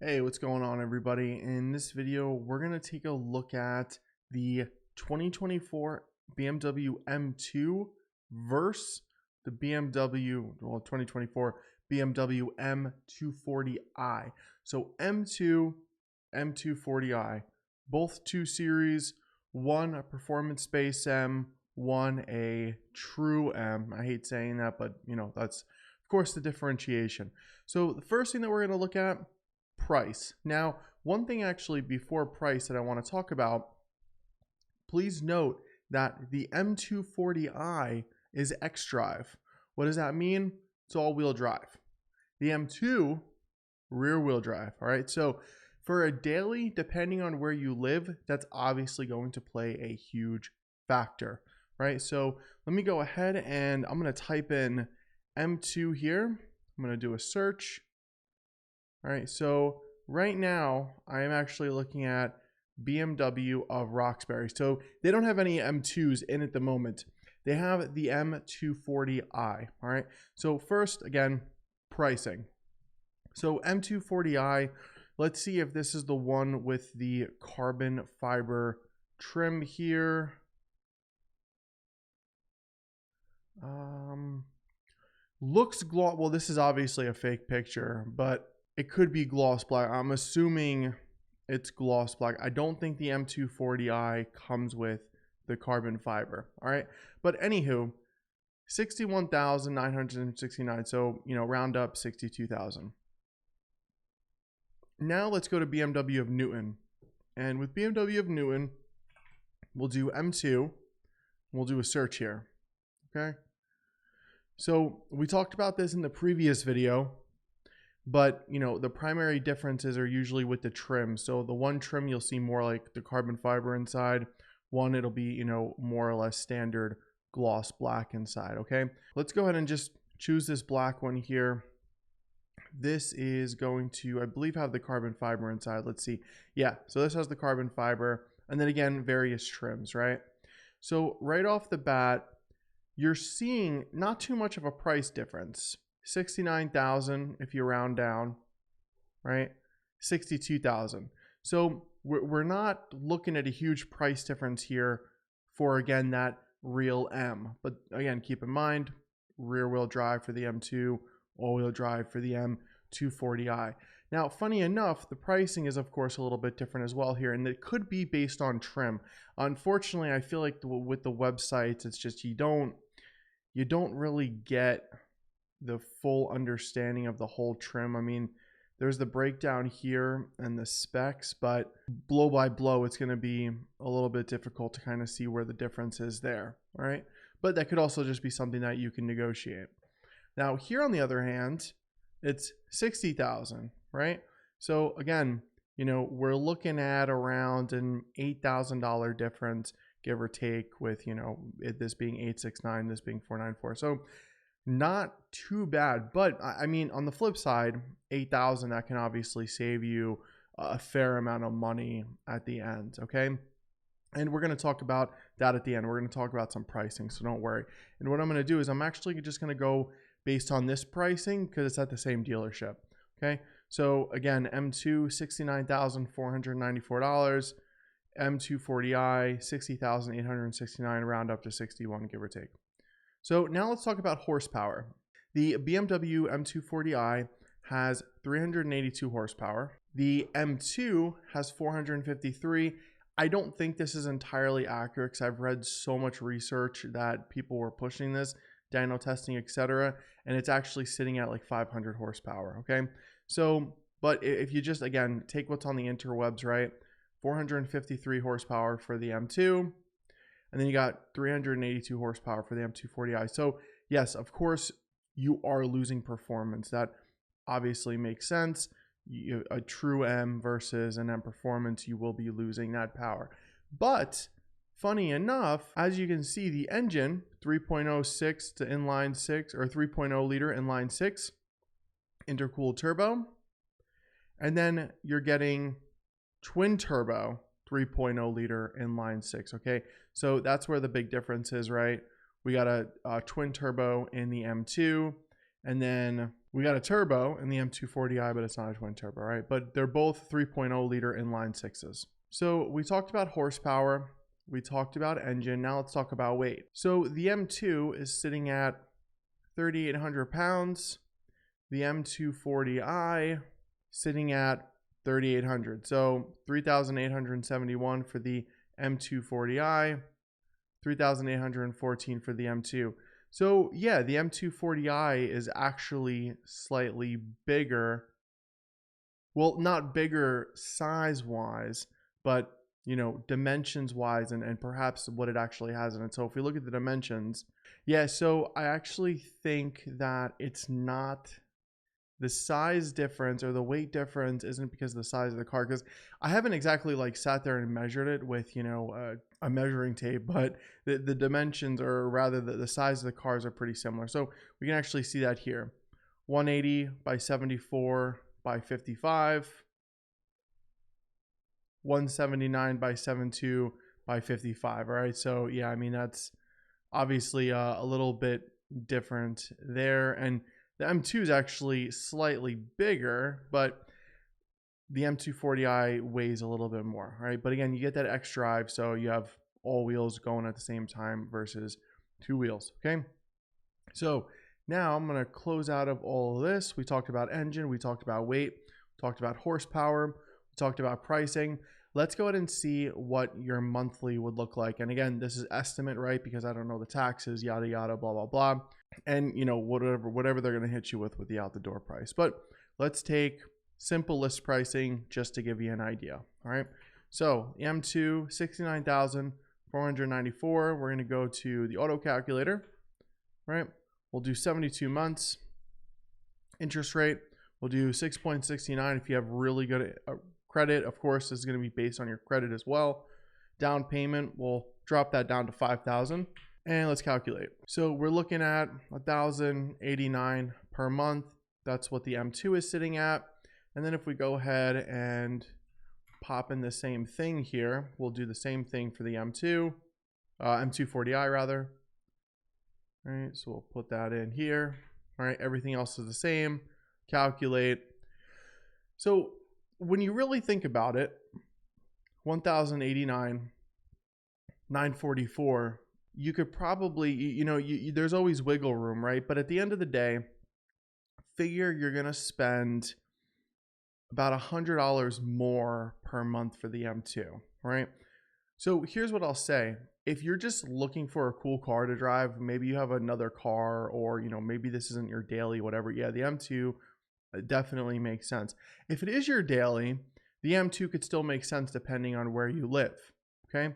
Hey, what's going on, everybody? In this video, we're going to take a look at the 2024 BMW M2 versus the 2024 BMW M240i. So M2, M240i, both 2 series, one a performance base M, one a true M. I hate saying that, but that's of course the differentiation. So the first thing that we're going to look at, price. Now, one thing actually before price that I want to talk about, please note that the M240i is X-Drive. What does that mean? It's all-wheel drive. The M2, rear-wheel drive. All right, so for a daily, depending on where you live, that's obviously going to play a huge factor, right? So let me go ahead and I'm going to type in M2 here. I'm going to do a search. All right, so right now I am actually looking at BMW of Roxbury. So they don't have any M2s in at the moment. They have the M240i. All right, so first, again, pricing. So M240i, let's see if this is the one with the carbon fiber trim here. Looks gloss. Well, this is obviously a fake picture, but it could be gloss black. I'm assuming it's gloss black. I don't think the M240i comes with the carbon fiber. All right. But anywho, 61,969. So, round up 62,000. Now let's go to BMW of Newton. And with BMW of Newton, we'll do M2. We'll do a search here. Okay. So we talked about this in the previous video. But, the primary differences are usually with the trim. So the one trim, you'll see more like the carbon fiber inside. One, it'll be, more or less standard gloss black inside. Okay. Let's go ahead and just choose this black one here. This is going to, I believe, have the carbon fiber inside. Let's see. Yeah. So this has the carbon fiber. And then again, various trims, right? So right off the bat, you're seeing not too much of a price difference. 69,000 if you round down, right? 62,000. So we're not looking at a huge price difference here for, again, that real M. But again, keep in mind, rear wheel drive for the M2, all wheel drive for the M240i. Now, funny enough, the pricing is of course a little bit different as well here, and it could be based on trim. Unfortunately, I feel like with the websites, it's just you don't really get the full understanding of the whole trim. I mean, there's the breakdown here and the specs, but blow by blow, it's going to be a little bit difficult to kind of see where the difference is there. All right. But that could also just be something that you can negotiate. Now here, on the other hand, it's 60,000, right? So again, we're looking at around an $8,000 difference, give or take, with, this being 869, this being 494. So not too bad, but I mean, on the flip side, 8,000, that can obviously save you a fair amount of money at the end. Okay. And we're going to talk about that at the end. We're going to talk about some pricing, so don't worry. And what I'm going to do is I'm actually just going to go based on this pricing because it's at the same dealership. Okay. So again, M2, $69,494, M240i, $60,869, round up to 61, give or take. So now let's talk about horsepower. The BMW M240i has 382 horsepower. The M2 has 453. I don't think this is entirely accurate because I've read so much research that people were pushing this, dyno testing, etc., and it's actually sitting at like 500 horsepower. Okay. So, but if you just, again, take what's on the interwebs, right? 453 horsepower for the M2. And then you got 382 horsepower for the M240i. So yes, of course, you are losing performance. That obviously makes sense. A true M versus an M performance, you will be losing that power. But funny enough, as you can see, the engine, 3.06 to inline 6, or 3.0 liter inline 6, intercooled turbo. And then you're getting twin turbo, 3.0 liter inline 6. Okay, so that's where the big difference is, right? We got a twin turbo in the M2, and then We got a turbo in the M240i, but it's not a twin turbo, right? But they're both 3.0 liter inline sixes. So we talked about horsepower. We talked about engine. Now let's talk about weight. So the M2 is sitting at 3,800 pounds. The M240i sitting at 3,800. So 3,871 for the M240i, 3,814 for the M2. So yeah, the M240i is actually slightly bigger. Well, not bigger size-wise, but dimensions-wise and perhaps what it actually has in it. So if we look at the dimensions, yeah, so I actually think that it's not the size difference or the weight difference isn't because of the size of the car, because I haven't exactly sat there and measured it with a measuring tape, but the dimensions, or rather the size of the cars, are pretty similar. So we can actually see that here: 180 by 74 by 55, 179 by 72 by 55. All right, so yeah, I mean, that's obviously a little bit different there. And the M2 is actually slightly bigger, but the M240i weighs a little bit more, right? But again, you get that X drive, so you have all wheels going at the same time versus two wheels, okay? So now I'm going to close out of all of this. We talked about engine, we talked about weight, we talked about horsepower, we talked about pricing. Let's go ahead and see what your monthly would look like. And again, this is estimate, right? Because I don't know the taxes, yada, yada, blah, blah, blah. And whatever they're going to hit you with the out the door price. But let's take simple list pricing just to give you an idea. All right. So the M2, 69,494. We're going to go to the auto calculator, right? We'll do 72 months. Interest rate, we'll do 6.69 if you have really good credit. Of course, this is going to be based on your credit as well. Down payment, we'll drop that down to 5,000. And let's calculate. So we're looking at $1,089 per month. That's what the M2 is sitting at. And then if we go ahead and pop in the same thing here, we'll do the same thing for the M2, M240i rather. All right, so we'll put that in here. All right, everything else is the same. Calculate. So when you really think about it, 1,089, 944. You could probably, there's always wiggle room, right? But at the end of the day, figure you're going to spend about $100 more per month for the M2, right? So here's what I'll say. If you're just looking for a cool car to drive, maybe you have another car, or, maybe this isn't your daily, whatever. Yeah, the M2 definitely makes sense. If it is your daily, the M2 could still make sense depending on where you live, okay?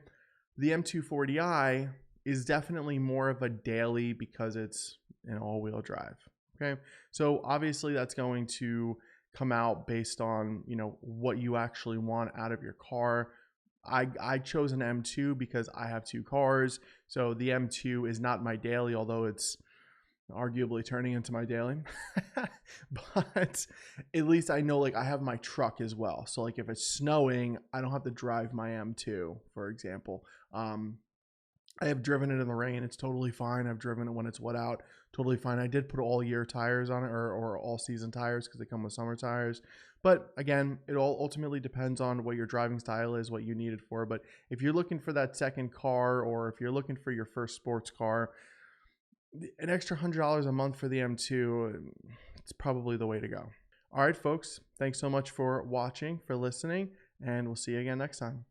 The M240i is definitely more of a daily because it's an all-wheel drive, okay? So obviously that's going to come out based on, what you actually want out of your car. I chose an M2 because I have two cars, so the M2 is not my daily, although it's arguably turning into my daily. But at least I know I have my truck as well, so if it's snowing, I don't have to drive my M2, for example. I have driven it in the rain. It's totally fine. I've driven it when it's wet out. Totally fine. I did put all year tires on it, or all season tires, because they come with summer tires. But again, it all ultimately depends on what your driving style is, what you need it for. But if you're looking for that second car, or if you're looking for your first sports car, an extra $100 a month for the M2, it's probably the way to go. All right, folks. Thanks so much for watching, for listening, and we'll see you again next time.